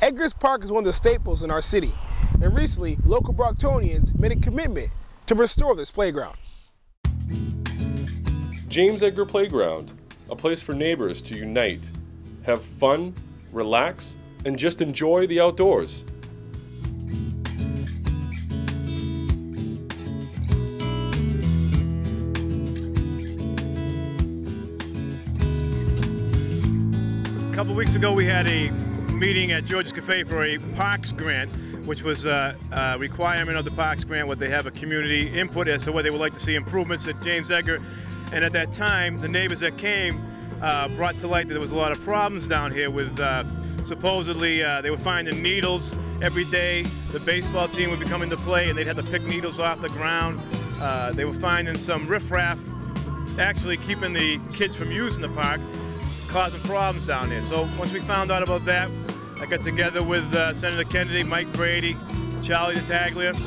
Edgar's Park is one of the staples in our city, and recently, local Brocktonians made a commitment to restore this playground. James Edgar Playground, a place for neighbors to unite, have fun, relax, and just enjoy the outdoors. A couple weeks ago we had a meeting at George's Cafe for a parks grant, which was a requirement of the parks grant, what they have a community input as to what they would like to see improvements at James Edgar. And at that time, the neighbors that came brought to light that there was a lot of problems down here with supposedly they were finding needles every day. The baseball team would be coming to play and they'd have to pick needles off the ground. They were finding some riffraff actually keeping the kids from using the park, causing problems down there. So once we found out about that, I got together with Senator Kennedy, Mike Brady, Charlie DeTaglia,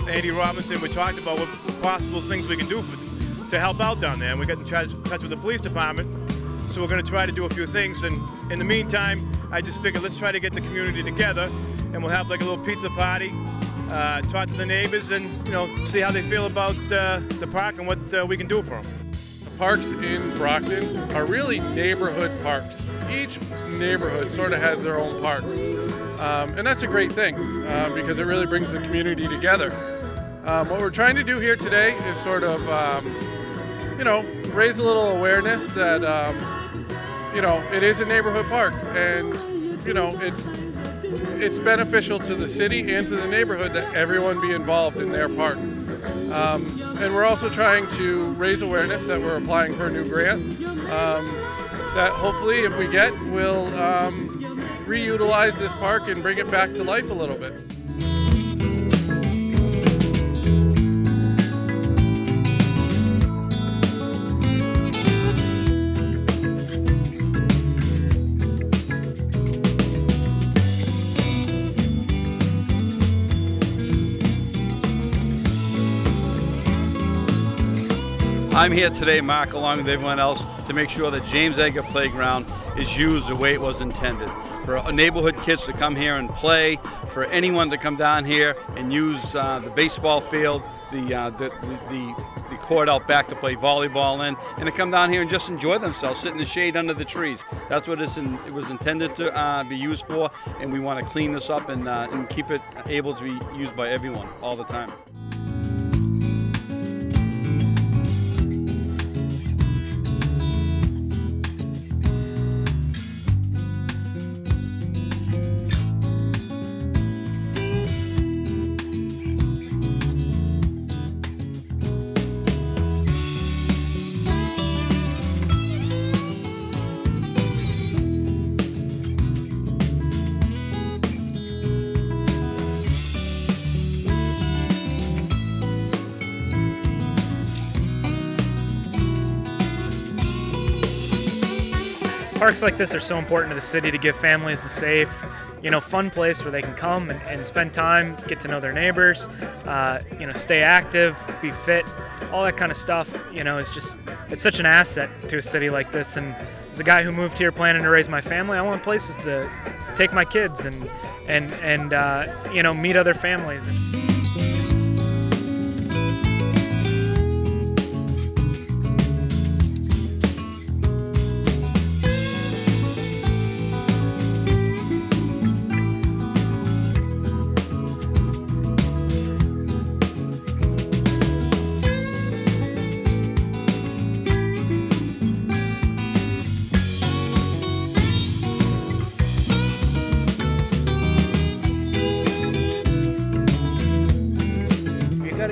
Andy Robinson. We talked about what possible things we can do to help out down there. And we got in touch with the police department. So we're going to try to do a few things. And in the meantime, I just figured let's try to get the community together and we'll have like a little pizza party, talk to the neighbors and, you know, see how they feel about the park and what we can do for them. Parks in Brockton are really neighborhood parks. Each neighborhood sort of has their own park. And that's a great thing because it really brings the community together. What we're trying to do here today is sort of, you know, raise a little awareness that, you know, it is a neighborhood park and, you know, it's beneficial to the city and to the neighborhood that everyone be involved in their park. And we're also trying to raise awareness that we're applying for a new grant that hopefully if we get, we'll reutilize this park and bring it back to life a little bit. I'm here today, Mark, along with everyone else, to make sure that James Edgar Playground is used the way it was intended. For neighborhood kids to come here and play, for anyone to come down here and use the baseball field, the court out back to play volleyball in, and to come down here and just enjoy themselves, sit in the shade under the trees. That's what it was intended to be used for, and we want to clean this up and keep it able to be used by everyone all the time. Parks like this are so important to the city to give families a safe, you know, fun place where they can come and spend time, get to know their neighbors, you know, stay active, be fit, all that kind of stuff. You know, it's such an asset to a city like this. And as a guy who moved here planning to raise my family, I want places to take my kids and you know, meet other families.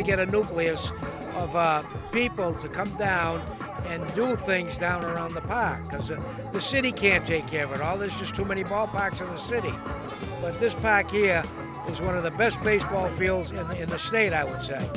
Get a nucleus of people to come down and do things down around the park, because the city can't take care of it all. There's just too many ballparks in the city. But this park here is one of the best baseball fields in the state, I would say.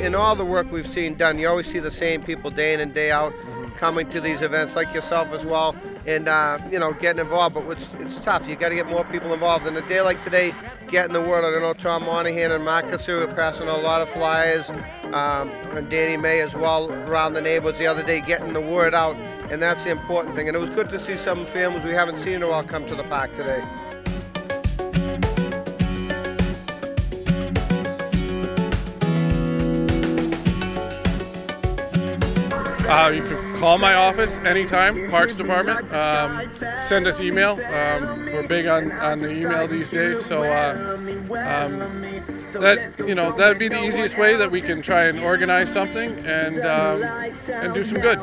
In all the work we've seen done, you always see the same people day in and day out coming to these events, like yourself as well. and you know, getting involved. But it's tough. You got to get more people involved. And a day like today, getting the word out. I know Tom Monahan and Marcus are passing a lot of flyers, and Danny May as well around the neighborhoods the other day, getting the word out, and that's the important thing. And it was good to see some families we haven't seen in a while come to the park today. You can call my office anytime, Parks Department. Send us email. We're big on the email these days, so that'd be the easiest way that we can try and organize something and do some good.